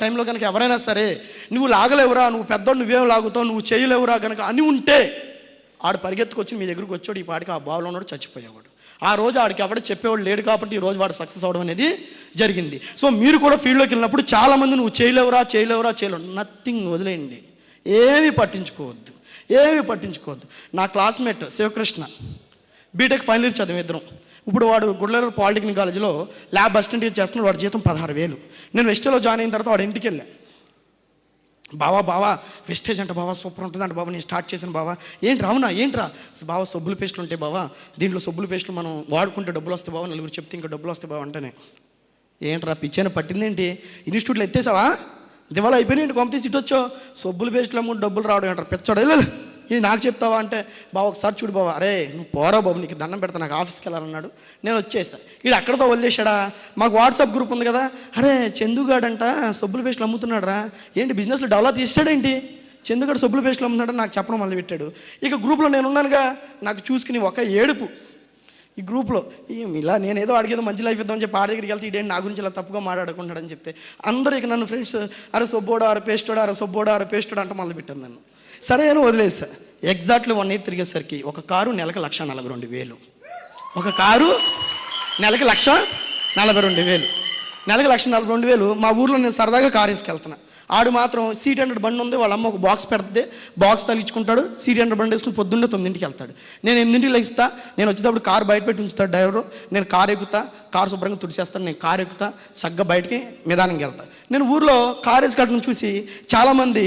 టైంలో కనుక ఎవరైనా సరే నువ్వు లాగలేవురా, నువ్వు పెద్దోడు, నువ్వేం లాగుతావు, నువ్వు చేయలేవురా కనుక అని ఉంటే ఆడు పరిగెత్తుకొచ్చి మీ దగ్గరకు వచ్చాడు, ఈ పాటికి ఆ బావిలో ఉన్నాడు, చచ్చిపోయేవాడు. ఆ రోజు ఆడికి ఎవడ చెప్పేవాడు లేడు కాబట్టి ఈ రోజు వాడు సక్సెస్ అవడం అనేది జరిగింది. సో మీరు కూడా ఫీల్డ్లోకి వెళ్ళినప్పుడు చాలామంది నువ్వు చేయలేవురా నథింగ్, వదిలేయండి, ఏమీ పట్టించుకోవద్దు. నా classmate Shivakrishna BTech final year చదివే ఇద్దరం. ఇప్పుడు వాడు గుడ్లూరు పాలిటెక్నిక్ కాలేజీలో ల్యాబ్ అసిస్టెంట్ చేస్తున్నాడు. వాడి జీతం 16,000. నేను వెస్టేజ్లో జాయిన్ అయిన తర్వాత వాడు ఇంటికి వెళ్ళా. బావా వెస్టేజ్ అంటే బావా సూపర్ ఉంటుంది అంటే బావా నేను స్టార్ట్ చేశాను బావా. ఏంట్రా బావా సబ్బుల పేస్టులు ఉంటాయి బావా, దీంట్లో సబ్బుల పేస్టులు మనం వాడుకుంటే డబ్బులు వస్తాయి బావా, నలుగురు చెప్తే ఇంకా డబ్బులు వస్తాయి బావా అంటేనే ఏంట్రా పిచ్చైనా పట్టిందేంటి, ఇన్స్టిట్యూట్లో ఎత్తేసావా, దివాళ అయిపోయినాయి, కొంపతీసి ఇటు వచ్చో సబ్బుల పేస్టులు అమ్ము డబ్బులు రావడం అంటారు, పెచ్చాడు వెళ్ళాలి ఇది నాకు చెప్తావా అంటే బావ ఒకసారి చూడు బావా, అరే నువ్వు పోరా బాబు నీకు దండం పెడతా, నాకు ఆఫీస్కి వెళ్ళాలన్నాడు. నేను వచ్చేసా. వీడు అక్కడితో వదిలేశాడా. మాకు వాట్సాప్ గ్రూప్ ఉంది కదా, అరే చందుగాడంట సబ్బుల పేస్టులు అమ్ముతున్నాడు రా, ఏంటి బిజినెస్లో డెవలప్ చేసాడేంటి, చందుగాడు సబ్బుల పేస్టులు అమ్ముతున్నాడు నాకు చెప్పడం మొదలుపెట్టాడు. ఇక గ్రూప్లో నేను ఉన్నానుగా, నాకు చూసుకుని ఒక ఏడుపు ఈ గ్రూప్లో. ఇలా నేనేదో అడిగేదో మంచి లైఫ్ ఇద్దామని చెప్పి ఆడ దగ్గరికి వెళ్తే ఇదేంటి నా గురించి ఇలా తప్పుగా మాట్లాడుకుంటాడని చెప్తే అందరూ ఇక నన్ను ఫ్రెండ్స్ అరే సొబ్బోడా అరే పేస్టోడా అంటే మొదలుపెట్టాను. నన్ను సరే అని వదిలేసా. ఎగ్జాక్ట్లీ 1 year తిరిగేసరికి ఒక కారు నెలకు 1,42,000, ఒక కారు నెలకి 1,42,000, నెలకి 1,42,000. మా ఊర్లో నేను సరదాగా కారు వేసుకెళ్తున్నా, ఆడు మాత్రం C100 బండి ఉంది, వాళ్ళ అమ్మ ఒక బాక్స్ పెడితే బాక్స్ తగిలించుకుంటాడు, C100 బండి వేసుకుని పొద్దున్నే 9ంటికి వెళ్తాడు. నేను 8ంటికి లేస్తా, నేను వచ్చేటప్పుడు కారు బయట పెట్టి ఉంచుతాడు డ్రైవరు, నేను కారు ఎక్కుతా, కారు శుభ్రంగా తుడిచేస్తాను, నేను కారు ఎక్కుతా, చక్కగా బయటికి నిదానంగా వెళ్తా. నేను ఊర్లో కారు వేసుకెళ్ళడం చూసి చాలామంది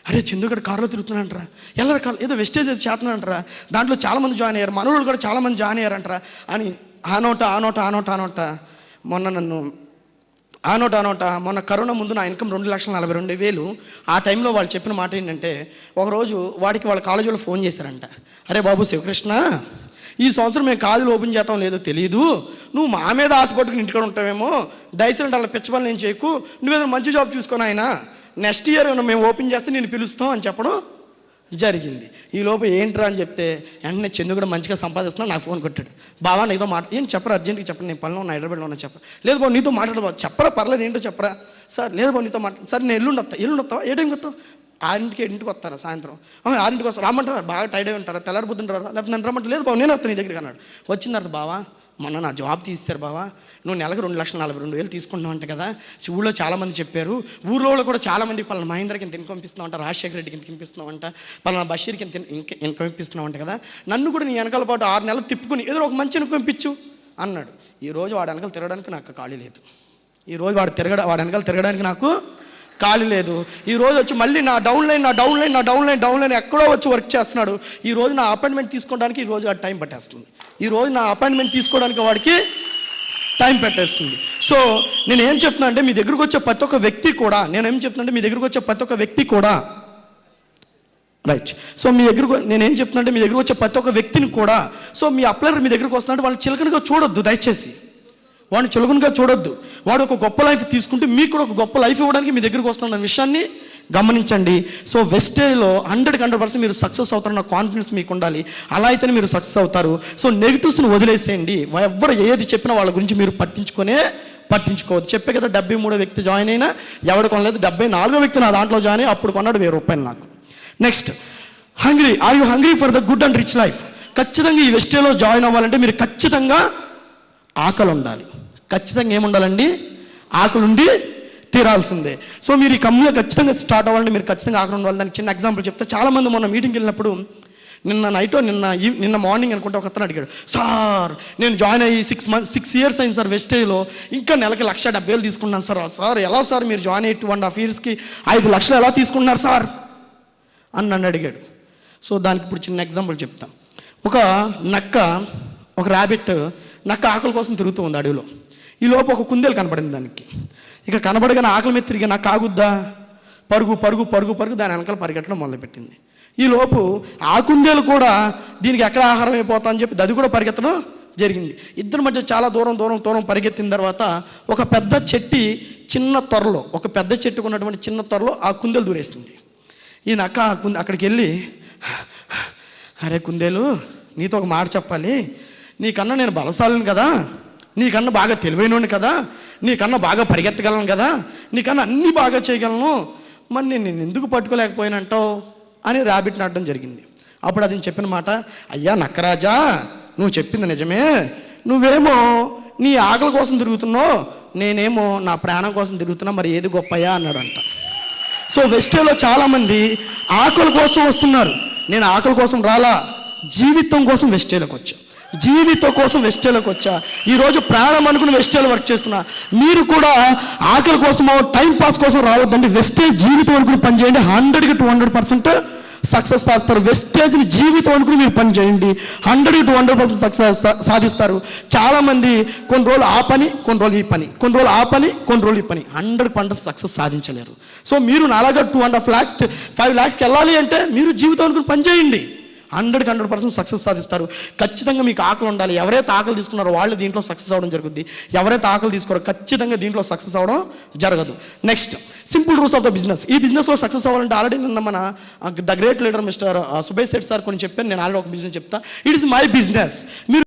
అరే చందుగడ కారులో తిరుగుతున్నాడంటరా, ఎల్లరు కారు ఏదో వెస్టేజ్ చేస్తున్నాడంటరా, దాంట్లో చాలామంది జాయిన్ అయ్యారు, మనోళ్ళు కూడా చాలామంది జాయిన్ అయ్యారంటరా అని ఆనోట మొన్న కరోనా ముందు నా ఇన్కమ్ 2,42,000. ఆ టైంలో వాళ్ళు చెప్పిన మాట ఏంటంటే, ఒకరోజు వాడికి వాళ్ళ కాలేజీలో ఫోన్ చేశారంట, అరే బాబు శివకృష్ణ ఈ సంవత్సరం మేము కాలేజీలు ఓపెన్ చేస్తాం లేదో తెలియదు, నువ్వు మా మీద ఆశపట్టుకుని ఇంటికాడ ఉంటావేమో, దయచేసి అలా పిచ్చ పనులు ఏం చేయకు, నువ్వేదో మంచి జాబ్ చూసుకొని ఆయన నెక్స్ట్ ఇయర్ మేము ఓపెన్ చేస్తే నేను పిలుస్తాం అని చెప్పడం జరిగింది. ఈ లోపు ఏంట్రా అని చెప్తే వెంటనే చందు కూడా మంచిగా సంపాదిస్తున్నా నాకు ఫోన్ కొట్టాడు, బావా నీతో ఏం చెప్పరా, అర్జెంట్గా చెప్పండి, నేను పనిలో ఉన్నా, హైదరాబాద్లో ఉన్నా, చెప్పరా, లేదు బాబు నీతో మాట్లాడబా, చెప్పరా పర్లేదు ఏంటో చెప్పరా, సార్ లేదు బాబు నీతో సార్ నేను ఎల్లుండి వస్తావా, ఏ టైంకి వస్తావు, 6ంటికి వస్తారా సాయంత్రం, 6ంటికి వస్తారు, రమ్మంటారా, బాగా టైడ్ అయి ఉంటారా, తెల్లారి పొద్దుంటారా, లేకపోతే నన్ను రమ్మంటారు, లేదు బాబు నేను వస్తాను నీ దగ్గరికి అన్నాడు. వచ్చిన తర్వాత బావా మొన్న నా జాబ్ తీసేశారు బావా, నువ్వు నెలకు 2,42,000 తీసుకుంటున్నావు అంట కదా, ఊళ్ళో చాలామంది చెప్పారు, ఊళ్ళో కూడా చాలామంది పలానా మహేంద్రకి ఇంత ఇన్కమ్ ఇస్తున్నావు అంట, రాజశేఖర రెడ్డికి ఇంత ఇప్పిస్తున్నావు అంట, పలానా బషీర్కి ఇంత ఇన్కమ్ ఇప్పిస్తున్నావు అంట కదా, నన్ను కూడా నీ వెనకాల పాటు 6 నెలలు తిప్పుకుని ఏదో ఒక మంచి ఇన్కమ్ ఇప్పించు అన్నాడు. ఈరోజు వాడి వెనకాల తిరగడానికి నాకు ఖాళీ లేదు, ఈరోజు వాడి వెనకాల తిరగడానికి నాకు ఖాళీ లేదు. ఈరోజు వచ్చి మళ్ళీ నా డౌన్ లైన్ ఎక్కడో వచ్చి వర్క్ చేస్తున్నాడు. ఈరోజు నా అపాయింట్మెంట్ తీసుకోవడానికి ఈరోజు వాడి టైం పట్టేస్తుంది, ఈరోజు నా అపాయింట్మెంట్ తీసుకోవడానికి వాడికి టైం పెట్టేస్తుంది. సో నేనేం చెప్తున్నా అంటే మీ దగ్గరకు వచ్చే ప్రతి ఒక్క వ్యక్తి కూడా రైట్. సో మీ దగ్గరకు వచ్చే ప్రతి ఒక్క వ్యక్తిని కూడా, సో మీ అప్లైర్ మీ దగ్గరకు వస్తున్నాడు, వాళ్ళని చిలకనగా చూడొద్దు, దయచేసి వాడిని చులకనగా చూడొద్దు. వాడు ఒక గొప్ప లైఫ్ తీసుకుంటే మీకు కూడా ఒక గొప్ప లైఫ్ ఇవ్వడానికి మీ దగ్గరకు వస్తున్న విషయాన్ని గమనించండి. సో వెస్టేజ్లో 100% మీరు సక్సెస్ అవుతారన్న కాన్ఫిడెన్స్ మీకు ఉండాలి, అలా అయితేనే మీరు సక్సెస్ అవుతారు. సో నెగిటివ్స్ని వదిలేసేయండి, ఎవరు ఏది చెప్పినా వాళ్ళ గురించి మీరు పట్టించుకోవద్దు. చెప్పే కదా 73వ వ్యక్తి జాయిన్ అయినా ఎవడు కొనలేదు, 74వ వ్యక్తి నా దాంట్లో జాయిన్ అయ్యి అప్పుడు కొన్నాడు ₹1,000 నాకు. Next are you hungry for the good and rich life. ఖచ్చితంగా ఈ వెస్టేజ్లో జాయిన్ అవ్వాలంటే మీరు ఖచ్చితంగా ఆకలి ఉండాలి, ఖచ్చితంగా ఏముండాలండి, ఆకలి ఉండి తీరాల్సిందే. సో మీరు ఈ కంపెనీలో ఖచ్చితంగా స్టార్ట్ అవ్వాలంటే మీరు ఖచ్చితంగా ఆకలి ఉండాలి. దానికి చిన్న ఎగ్జాంపుల్ చెప్తే, చాలామంది మొన్న మీటింగ్కి వెళ్ళినప్పుడు నిన్న మార్నింగ్ అనుకుంటే ఒక అతను అడిగాడు, సార్ నేను జాయిన్ అయ్యి 6 years అయింది సార్, వెస్టేజ్లో ఇంకా నెలకి 1,70,000 తీసుకున్నాను సార్ ఎలా సార్ మీరు జాయిన్ అయ్యి 2.5 yearsకి 5 లక్షలు ఎలా తీసుకుంటున్నారు సార్ అని నన్ను అడిగాడు. సో దానికి ఇప్పుడు చిన్న ఎగ్జాంపుల్ చెప్తాను. ఒక ర్యాబిట్ నక్క ఆకలి కోసం తిరుగుతూ ఉంది అడవిలో. ఈ లోపు ఒక కుందేలు కనపడింది దానికి. ఇక కనబడగానే ఆకలి మీద తిరిగి నాకు ఆగుద్దా, పరుగు దాని వెనకాల పరిగెట్టడం మొదలుపెట్టింది. ఈ లోపు ఆ కుందేలు కూడా దీనికి ఎక్కడ ఆహారం అయిపోతా అని చెప్పి అది కూడా పరిగెత్తడం జరిగింది. ఇద్దరి మధ్య చాలా దూరం పరిగెత్తిన తర్వాత ఒక పెద్ద చెట్టుకు ఉన్నటువంటి చిన్న త్వరలో ఆ కుందేలు దూరేసింది. ఈ నక్క అక్కడికి వెళ్ళి, అరే కుందేలు నీతో ఒక మాట చెప్పాలి, నీకన్నా నేను బలశాలిని కదా, నీకన్నా బాగా తెలివైనోడిని కదా, నీకన్నా బాగా పరిగెత్తగలను కదా, నీకన్నా అన్నీ బాగా చేయగలను, మరి నేను ఎందుకు పట్టుకోలేకపోయానంటావు అని ర్యాబిట్ని అడడం జరిగింది. అప్పుడు అది చెప్పిన మాట, అయ్యా నక్కరాజా, నువ్వు చెప్పింది నిజమే, నువ్వేమో నీ ఆకలి కోసం తిరుగుతున్నావు, నేనేమో నా ప్రాణం కోసం తిరుగుతున్నా, మరి ఏది గొప్పయా అన్నాడంట. సో వెస్టేలో చాలామంది ఆకలి కోసం వస్తున్నారు. నేను ఆకలి కోసం రాలా, జీవితం కోసం వెస్టేలోకి వచ్చా, జీవితం కోసం వెస్టేలోకి వచ్చా. ఈరోజు ప్రాణం అనుకుని వెస్టేలో వర్క్ చేస్తున్నా. మీరు కూడా ఆకలి కోసమో టైం పాస్ కోసం రావద్దండి. వెస్టేజ్ జీవితం అనుకుని పని చేయండి, 100కి 200% సక్సెస్ సాధిస్తారు. వెస్టేజ్ని జీవితం అనుకుని మీరు పని చేయండి, 100కి 200% సక్సెస్ సాధిస్తారు. చాలామంది కొన్ని రోజులు ఆ పని, కొన్ని రోజులు ఈ పని, కొన్ని రోజులు ఆ పని, కొన్ని రోజులు ఈ పని, 100% సక్సెస్ సాధించలేరు. సో మీరు నాలాగా 2.5 lakhs 5 lakhsకి వెళ్ళాలి అంటే మీరు జీవితం అనుకుని పని చేయండి, 100కి 100% సక్సెస్ సాధిస్తారు. ఖచ్చితంగా మీకు ఆకలి ఉండాలి. ఎవరైతే ఆకలి తీసుకున్నారో వాళ్ళు దీంట్లో సక్సెస్ అవ్వడం జరుగుద్ది, ఎవరైతే ఆకలి తీసుకోరో ఖచ్చితంగా దీంట్లో సక్సెస్ అవ్వడం జరగదు. Next, simple rules of the business. ఈ బిజినెస్లో సక్సెస్ అవ్వాలంటే ఆల్రెడీ నిన్న మన the great leader mister Subesh Shetty sir కొన్ని చెప్పాను, నేను ఆల్రెడీ ఒక బిజినెస్ చెప్తా. It is my business. మీరు